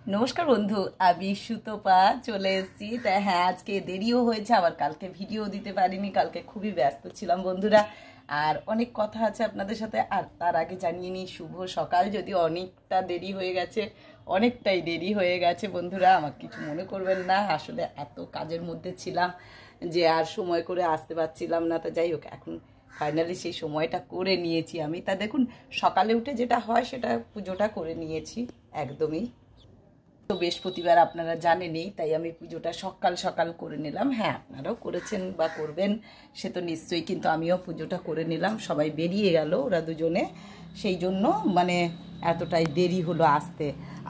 নমস্কার বন্ধু, আমি সুতপা চলে এসেছি। তাই হ্যাঁ, আজকে দেরিও হয়েছে, আবার কালকে ভিডিও দিতে পারিনি, কালকে খুবই ব্যস্ত ছিলাম বন্ধুরা। আর অনেক কথা আছে আপনাদের সাথে। আর তার আগে জানিয়ে নিই শুভ সকাল, যদিও অনেকটা দেরি হয়ে গেছে, অনেকটাই দেরি হয়ে গেছে বন্ধুরা, আমার কিছু মনে করবেন না। আসলে এত কাজের মধ্যে ছিলাম যে আর সময় করে আসতে পারছিলাম না। তো যাই হোক, এখন ফাইনালি সেই সময়টা করে নিয়েছি আমি। তা দেখুন, সকালে উঠে যেটা হয় সেটা পুজোটা করে নিয়েছি একদমই। তো বৃহস্পতিবার আপনারা জানেনই, তাই আমি পুজোটা সকাল সকাল করে নিলাম। হ্যাঁ, আপনারাও করেছেন বা করবেন সে তো নিশ্চয়ই, কিন্তু আমিও পুজোটা করে নিলাম। সবাই বেরিয়ে গেল ওরা দুজনে, সেই জন্য মানে এতটাই দেরি হলো আসতে।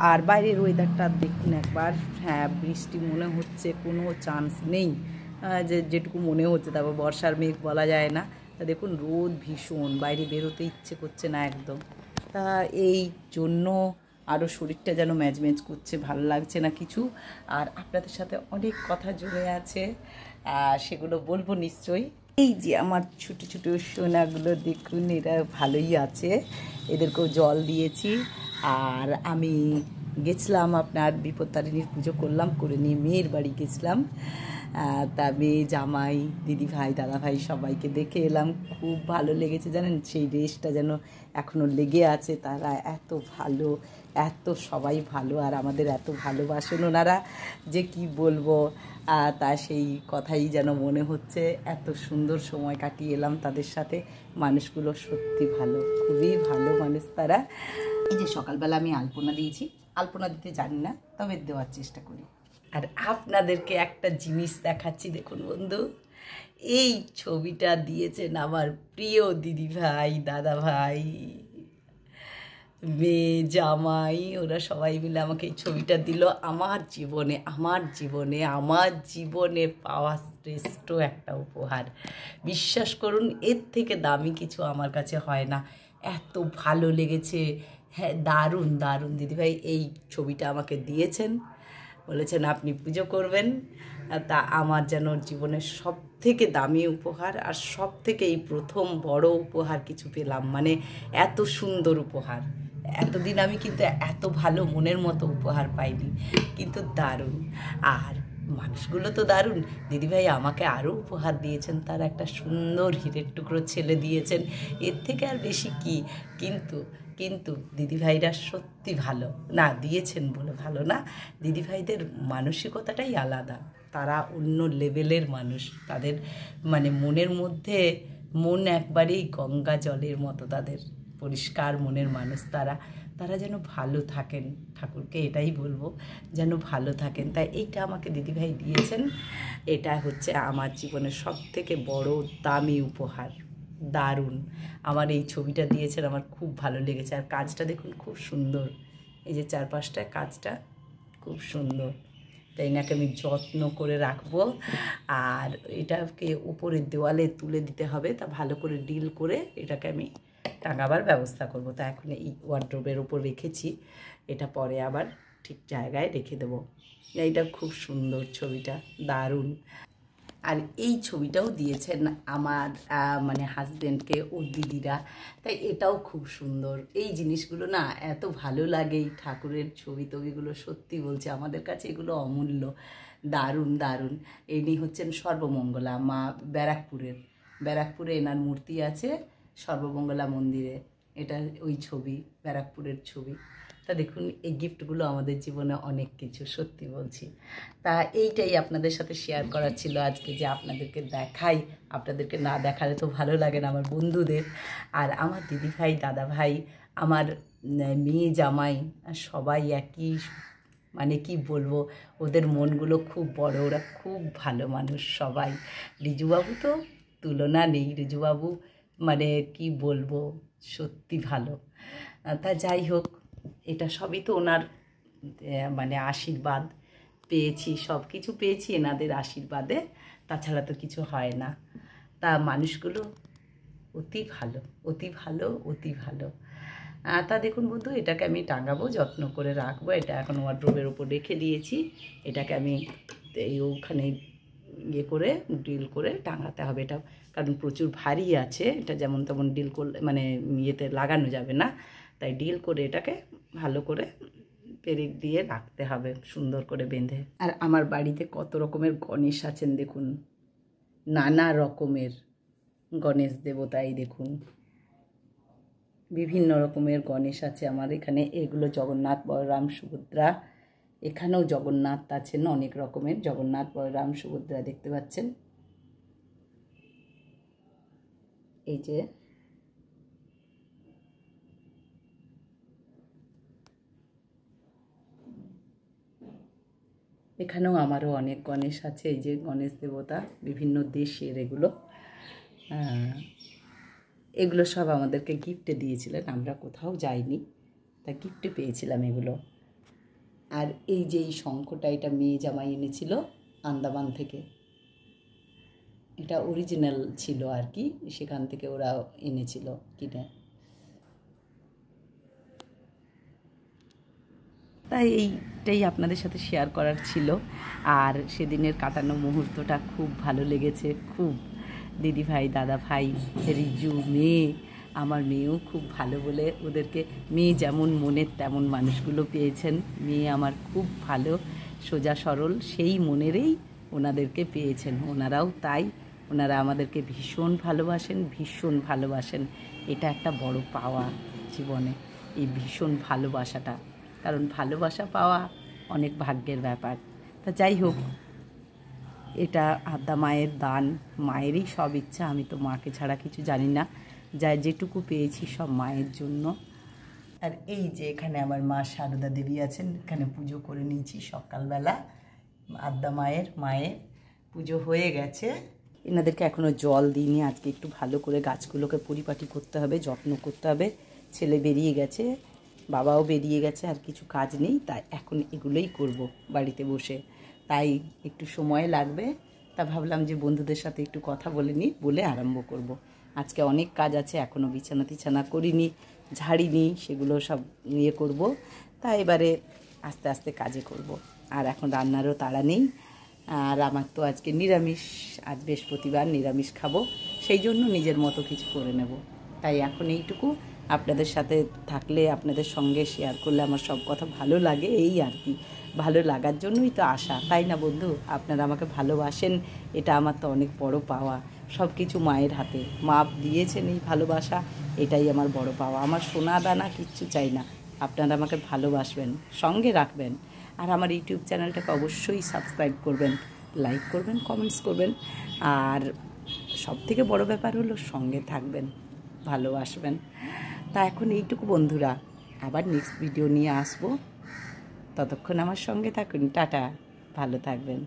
আর বাইরের ওয়েদারটা দেখুন একবার। হ্যাঁ, বৃষ্টি মনে হচ্ছে, কোনো চান্স নেই। যেটুকু মনে হচ্ছে, তারপর বর্ষার মেঘ বলা যায় না। তা দেখুন, রোদ ভীষণ, বাইরে বেরোতে ইচ্ছে করছে না একদম। তা এই জন্য আরও শরীরটা যেন ম্যাজম্যাজ করছে, ভালো লাগছে না কিছু। আর আপনাদের সাথে অনেক কথা জমে আছে, সেগুলো বলবো নিশ্চয়ই। এই যে আমার ছোটো ছোটো সোনাগুলো দেখুন, এরা ভালোই আছে, এদেরকেও জল দিয়েছি। আর আমি গেছিলাম আপনার বিপত্তারিণীর পুজো করলাম, করে নিয়ে মেয়ের বাড়ি গেছিলাম। তা মেয়ে, জামাই, দিদিভাই, দাদাভাই সবাইকে দেখে এলাম। খুব ভালো লেগেছে জানেন, সেই রেশটা যেন এখনও লেগে আছে। তারা এত ভালো, এত সবাই ভালো, আর আমাদের এত ভালোবাসেন ওনারা যে কি বলবো। তা সেই কথাই যেন মনে হচ্ছে, এত সুন্দর সময় কাটিয়ে এলাম তাদের সাথে। মানুষগুলো সত্যি ভালো, খুবই ভালো মানুষ তারা। এই যে সকালবেলা আমি আলপনা দিয়েছি, আলপনা দিতে জানি না, তবে দেওয়ার চেষ্টা করি। আর আপনাদেরকে একটা জিনিস দেখাচ্ছি, দেখুন বন্ধু, এই ছবিটা দিয়েছেন আমার প্রিয় দিদিভাই, দাদাভাই, মেয়ে, জামাই, ওরা সবাই মিলে আমাকে এই ছবিটা দিল। আমার জীবনে আমার জীবনে আমার জীবনে পাওয়া শ্রেষ্ঠ একটা উপহার। বিশ্বাস করুন, এর থেকে দামি কিছু আমার কাছে হয় না। এত ভালো লেগেছে। হ্যাঁ, দারুণ দারুণ দিদিভাই এই ছবিটা আমাকে দিয়েছেন, বলেছেন আপনি পুজো করবেন। তা আমার যেন জীবনের সব থেকে দামি উপহার, আর সব থেকে এই প্রথম বড় উপহার কিছু পেলাম, মানে এত সুন্দর উপহার। এতদিন আমি কিন্তু এত ভালো মনের মতো উপহার পাইনি, কিন্তু দারুণ। আর মানুষগুলো তো দারুণ। দিদিভাই আমাকে আরও উপহার দিয়েছেন, তার একটা সুন্দর হীরের টুকরো ছেলে দিয়েছেন, এর থেকে আর বেশি কি। কিন্তু কিন্তু দিদিভাইরা সত্যি ভালো না, দিয়েছেন বলে ভালো না, দিদিভাইদের মানসিকতাটাই আলাদা। তারা অন্য লেভেলের মানুষ। তাদের মানে মনের মধ্যে মন একবারেই গঙ্গা জলের মতো, তাদের পরিষ্কার মনের মানুষ তারা। তারা যেন ভালো থাকেন, ঠাকুরকে এটাই বলবো, যেন ভালো থাকেন। তাই এইটা আমাকে দিদিভাই দিয়েছেন। এটা হচ্ছে আমার জীবনের সব থেকে বড় দামি উপহার। দারুণ। আমার এই ছবিটা দিয়েছেন, আমার খুব ভালো লেগেছে। আর কাজটা দেখুন, খুব সুন্দর। এই যে চারপাশটায় কাজটা খুব সুন্দর। তাই নাকি আমি যত্ন করে রাখবো। আর এটাকে উপরের দেওয়ালে তুলে দিতে হবে, তা ভালো করে ডিল করে এটাকে আমি টাঙাবার ব্যবস্থা করব। তা এখন এই ওয়ার্ড্রোবের উপর রেখেছি, এটা পরে আবার ঠিক জায়গায় রেখে দেবো। এইটা খুব সুন্দর ছবিটা, দারুণ। আর এই ছবিটাও দিয়েছেন আমার মানে হাজব্যান্ডকে ওর দিদিরা, তাই এটাও খুব সুন্দর। এই জিনিসগুলো না এত ভালো লাগে, এই ঠাকুরের ছবি টবিগুলো, সত্যি বলছি আমাদের কাছে এগুলো অমূল্য। দারুণ দারুণ। ইনি হচ্ছেন সর্বমঙ্গলা মা, ব্যারাকপুরে এনার মূর্তি আছে, সর্বমঙ্গলা মন্দিরে। এটা ওই ছবি, ব্যারাকপুরের ছবি। তা দেখুন, এই গিফটগুলো আমাদের জীবনে অনেক কিছু, সত্যি বলছি। তা এইটাই আপনাদের সাথে শেয়ার করার ছিল আজকে, যে আপনাদেরকে দেখাই। আপনাদেরকে না দেখালে তো ভালো লাগে না আমার বন্ধুদের। আর আমার দিদিভাই, দাদাভাই, আমার মেয়ে, জামাই, সবাই একই, মানে কি বলবো, ওদের মনগুলো খুব বড়, ওরা খুব ভালো মানুষ সবাই। রিজুবাবু তো তুলনা নেই, রিজুবাবু মানে কি বলবো, সত্যি ভালো। তা যাই হোক, এটা সবই তো ওনার মানে আশীর্বাদ পেয়েছি, সব কিছু পেয়েছি এনাদের আশীর্বাদে, তাছাড়া তো কিছু হয় না। তা মানুষগুলো অতি ভালো, অতি ভালো, অতি ভালো। তা দেখুন বন্ধু, এটাকে আমি টাঙাবো, যত্ন করে রাখবো। এটা এখন ওয়ার্ড্রোবের উপর রেখে দিয়েছি। এটাকে আমি এই ওখানে ইয়ে করে ডিল করে টাঙাতে হবে এটা, কারণ প্রচুর ভারী আছে। এটা যেমন তেমন ডিল করলে মানে ইয়েতে লাগানো যাবে না, তাই ডিল করে এটাকে ভালো করে পেরেক দিয়ে রাখতে হবে সুন্দর করে বেঁধে। আর আমার বাড়িতে কত রকমের গণেশ আছেন দেখুন, নানা রকমের গণেশ দেবতাই দেখুন, বিভিন্ন রকমের গণেশ আছে আমার এখানে। এগুলো জগন্নাথ, বলরাম, সুভদ্রা। এখানেও জগন্নাথ আছেন, অনেক রকমের জগন্নাথ, বলরাম, সুভদ্রা দেখতে পাচ্ছেন। এই যে এখানেও আমারও অনেক গণেশ আছে। এই যে গণেশ দেবতা, বিভিন্ন দেশের এগুলো। এগুলো সব আমাদেরকে গিফটে দিয়েছিলেন, আমরা কোথাও যাইনি, তা গিফটে পেয়েছিলাম এগুলো। আর এই যে এই শঙ্খটা, এটা মেয়ে জামাই এনেছিল আন্দামান থেকে। এটা অরিজিনাল ছিল আর কি, সেখান থেকে ওরা এনেছিল কিনে। তাই এইটাই আপনাদের সাথে শেয়ার করার ছিল। আর সেদিনের কাটানো মুহূর্তটা খুব ভালো লেগেছে, খুব। দিদিভাই, দাদা ভাই, রিজু, মেয়ে, আমার মেয়েও খুব ভালো বলে ওদেরকে, মেয়ে যেমন মনের তেমন মানুষগুলো পেয়েছেন। মেয়ে আমার খুব ভালো, সোজা সরল, সেই মনেরই ওনাদেরকে পেয়েছেন। ওনারাও তাই, ওনারা আমাদেরকে ভীষণ ভালোবাসেন, ভীষণ ভালোবাসেন। এটা একটা বড় পাওয়া জীবনে, এই ভীষণ ভালোবাসাটা। কারণ ভালোবাসা পাওয়া অনেক ভাগ্যের ব্যাপার। তা যাই হোক, এটা আদ্যা মায়ের দান, মায়েরই সব ইচ্ছা। আমি তো মাকে ছাড়া কিছু জানি না, যা যেটুকু পেয়েছি সব মায়ের জন্য। আর এই যে এখানে আমার মা সারদা দেবী আছেন, এখানে পুজো করে নিয়েছি সকালবেলা। আদ্যা মায়ের পুজো হয়ে গেছে। এনাদেরকে এখনও জল দিইনি, আজকে একটু ভালো করে গাছগুলোকে পরিপাটি করতে হবে, যত্ন করতে হবে। ছেলে বেরিয়ে গেছে, বাবাও বেরিয়ে গেছে, আর কিছু কাজ নেই, তাই এখন এগুলোই করব বাড়িতে বসে। তাই একটু সময় লাগবে, তা ভাবলাম যে বন্ধুদের সাথে একটু কথা বলে নিই, বলে আরম্ভ করব। আজকে অনেক কাজ আছে, এখনও বিছানা টিছানা করিনি, ঝাড়িনি, সেগুলো সব ইয়ে করব। তাই এবারে আস্তে আস্তে কাজে করব। আর এখন রান্নারও তাড়া নেই। আর আমার তো আজকে নিরামিষ, আজ বৃহস্পতিবার, নিরামিষ খাবো, সেই জন্য নিজের মতো কিছু করে নেব। তাই এখন এইটুকু, আপনাদের সাথে থাকলে, আপনাদের সঙ্গে শেয়ার করলে আমার সব কথা ভালো লাগে, এই আর কি। ভালো লাগার জন্যই তো আশা, তাই না বন্ধু? আপনারা আমাকে ভালোবাসেন, এটা আমার তো অনেক বড় পাওয়া। সব কিছু মায়ের হাতে, মা দিয়েছেন এই ভালোবাসা, এটাই আমার বড় পাওয়া। আমার সোনা দানা কিচ্ছু চাই না, আপনারা আমাকে ভালোবাসবেন, সঙ্গে রাখবেন। আর আমার ইউটিউব চ্যানেলটাকে অবশ্যই সাবস্ক্রাইব করবেন, লাইক করবেন, কমেন্টস করবেন। আর সবথেকে বড় ব্যাপার হলো সঙ্গে থাকবেন, ভালোবাসবেন। তা এখন এইটুকু বন্ধুরা, আবার নেক্সট ভিডিও নিয়ে আসবো। ততক্ষণ আমার সঙ্গে থাকুন। টাটা, ভালো থাকবেন।